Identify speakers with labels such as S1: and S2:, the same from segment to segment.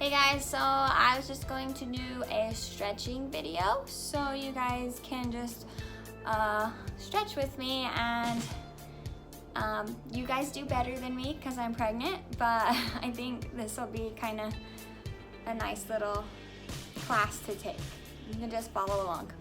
S1: Hey guys, so I was just going to do a stretching video so you guys can just stretch with me, and you guys do better than me because I'm pregnant, but I think this will be kind of a nice little class to take. You can just follow along.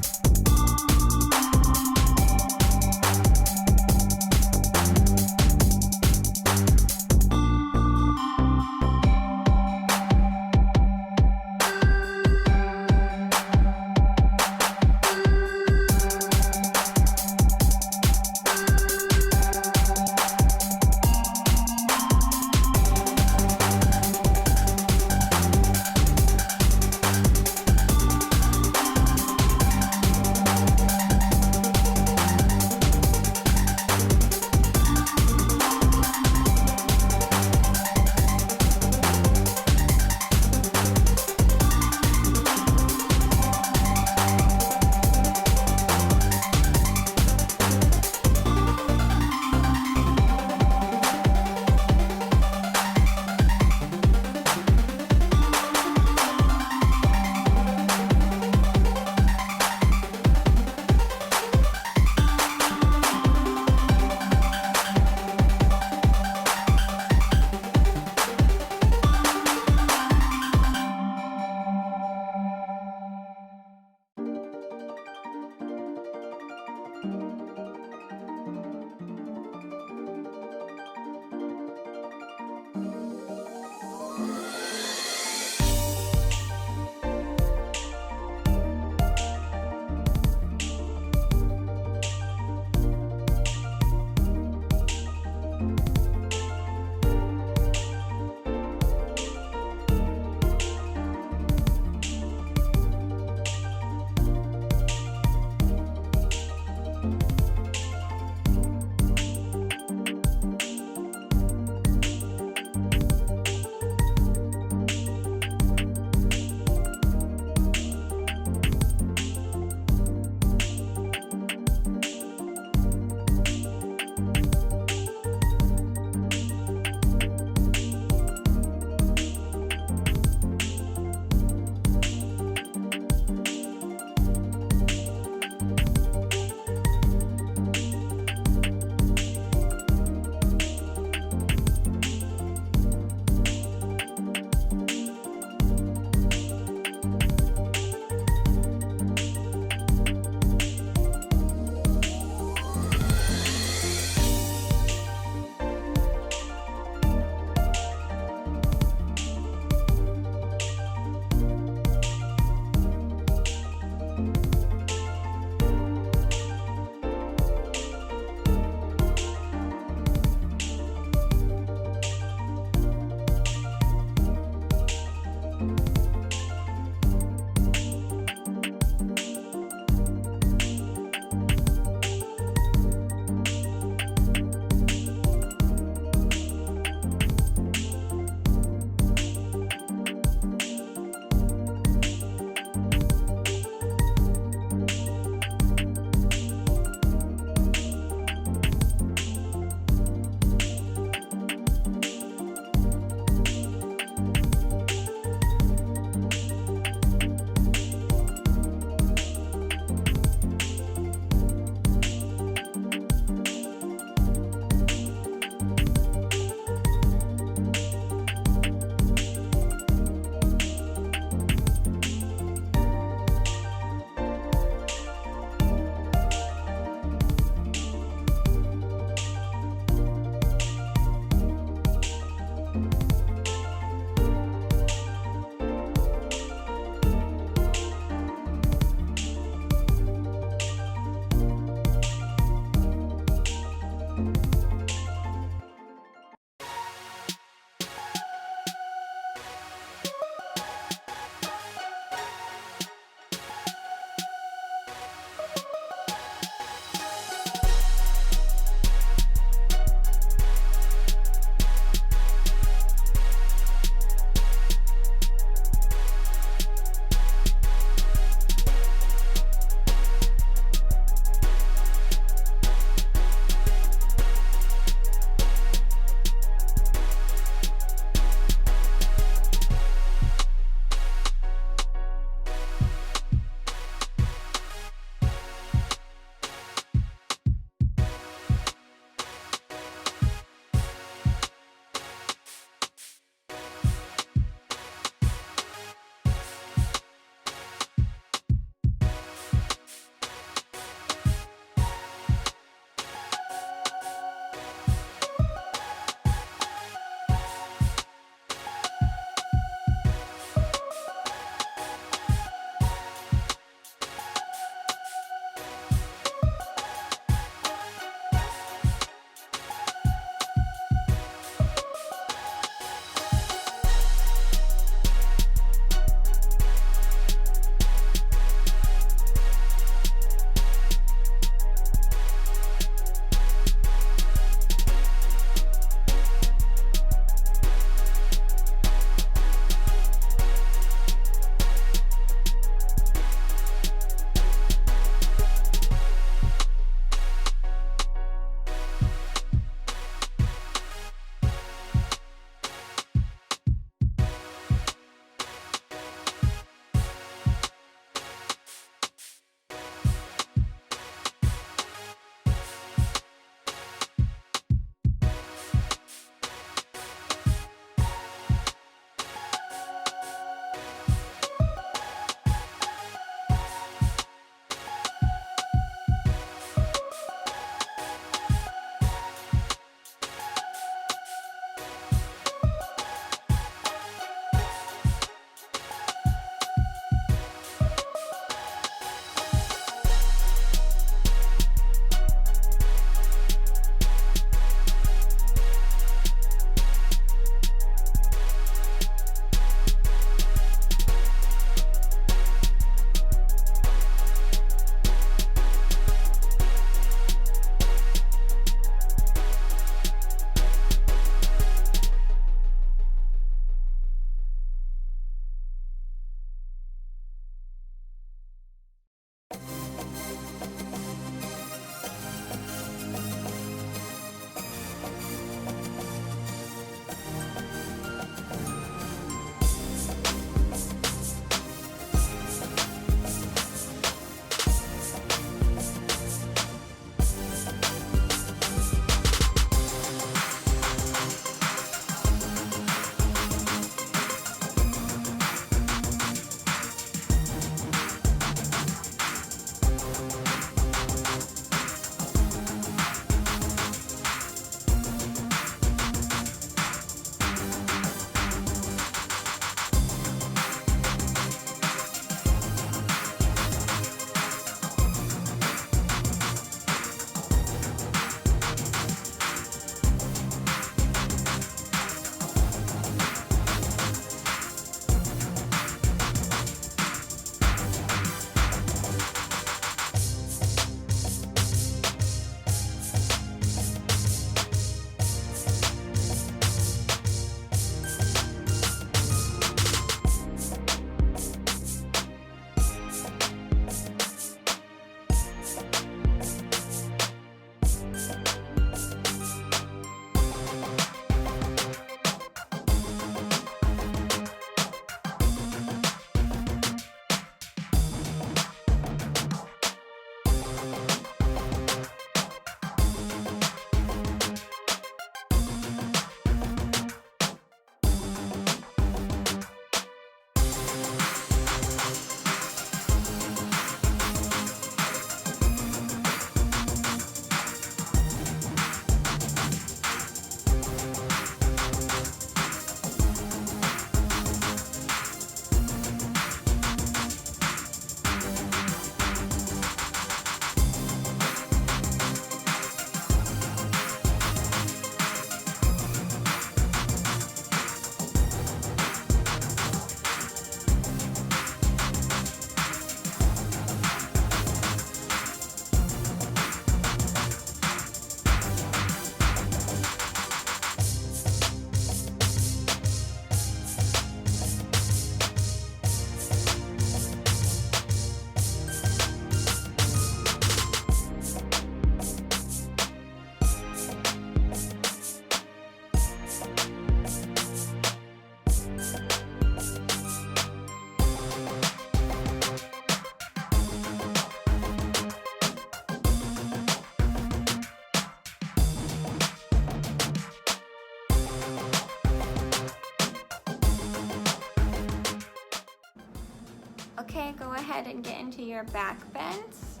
S1: Okay, go ahead and get into your back bends.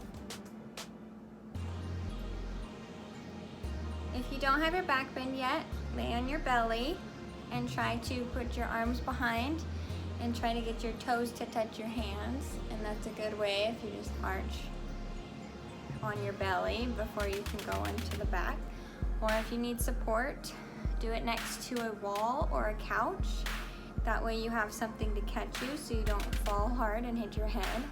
S1: If you don't have your back bend yet, lay on your belly and try to put your arms behind and try to get your toes to touch your hands. And that's a good way if you just arch on your belly before you can go into the back. Or if you need support, do it next to a wall or a couch. That way you have something to catch you so you don't fall hard and hit your head.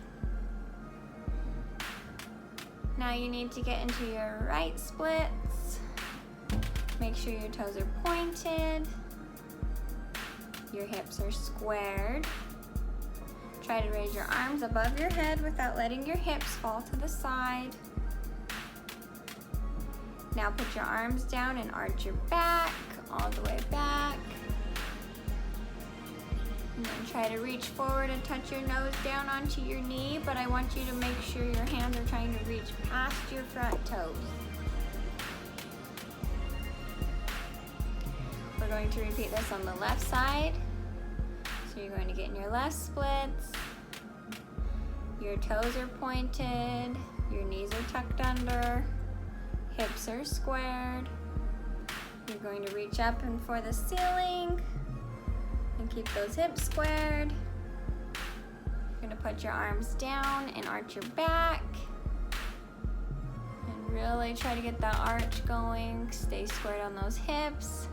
S1: Now you need to get into your right splits. Make sure your toes are pointed. Your hips are squared. Try to raise your arms above your head without letting your hips fall to the side. Now put your arms down and arch your back all the way back. And then try to reach forward and touch your nose down onto your knee, but I want you to make sure your hands are trying to reach past your front toes. We're going to repeat this on the left side. So you're going to get in your left splits. Your toes are pointed. Your knees are tucked under. Hips are squared. You're going to reach up and for the ceiling and keep those hips squared. You're going to put your arms down and arch your back. And really try to get that arch going. Stay squared on those hips.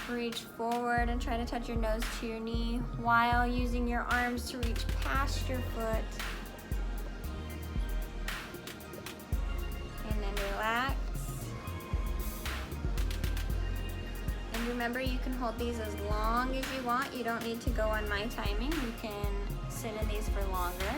S1: Reach forward and try to touch your nose to your knee while using your arms to reach past your foot. And then relax. And remember, you can hold these as long as you want. You don't need to go on my timing. You can sit in these for longer.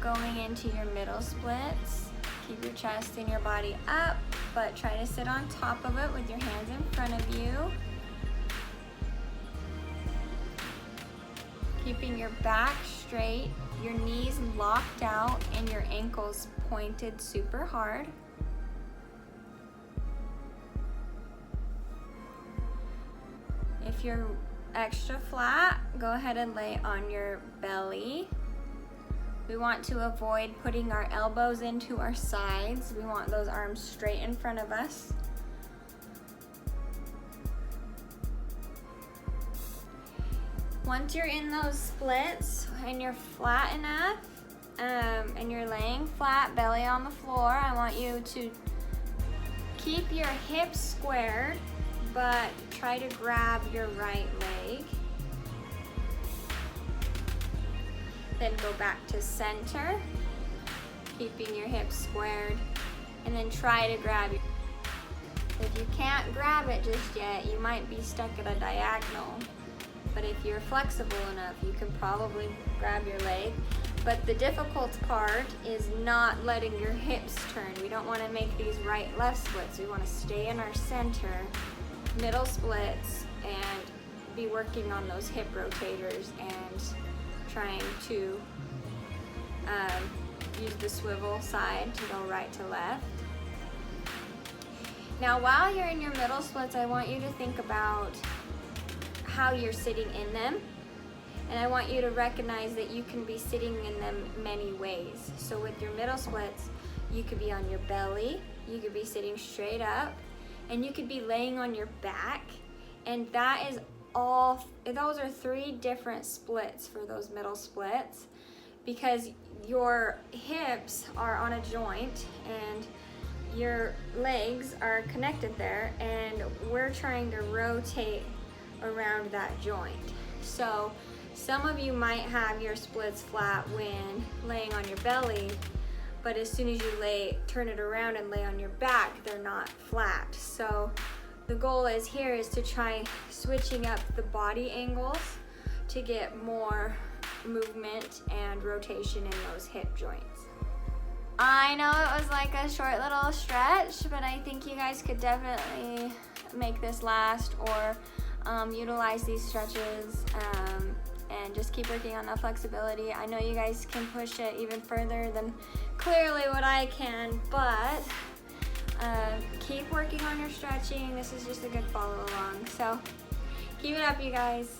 S1: Going into your middle splits. Keep your chest and your body up, but try to sit on top of it with your hands in front of you. Keeping your back straight, your knees locked out, and your ankles pointed super hard. If you're extra flat, go ahead and lay on your belly. We want to avoid putting our elbows into our sides. We want those arms straight in front of us. Once you're in those splits and you're flat enough, and you're laying flat, belly on the floor, I want you to keep your hips squared, but try to grab your right leg. Then go back to center, keeping your hips squared, and then try to grab it. If you can't grab it just yet, you might be stuck at a diagonal. But if you're flexible enough, you can probably grab your leg. But the difficult part is not letting your hips turn. We don't want to make these right-left splits. We want to stay in our center, middle splits, and be working on those hip rotators and trying to use the swivel side to go right to left. Now while you're in your middle splits, I want you to think about how you're sitting in them, and I want you to recognize that you can be sitting in them many ways. So with your middle splits, you could be on your belly, you could be sitting straight up, and you could be laying on your back, and that is those are 3 different splits for those middle splits, because your hips are on a joint and your legs are connected there, and we're trying to rotate around that joint. So some of you might have your splits flat when laying on your belly, but as soon as you turn it around and lay on your back, they're not flat. So the goal is to try switching up the body angles to get more movement and rotation in those hip joints. I know it was like a short little stretch, but I think you guys could definitely make this last or utilize these stretches and just keep working on that flexibility. I know you guys can push it even further than clearly what I can, but keep working on your stretching. This is just a good follow along. So keep it up, you guys.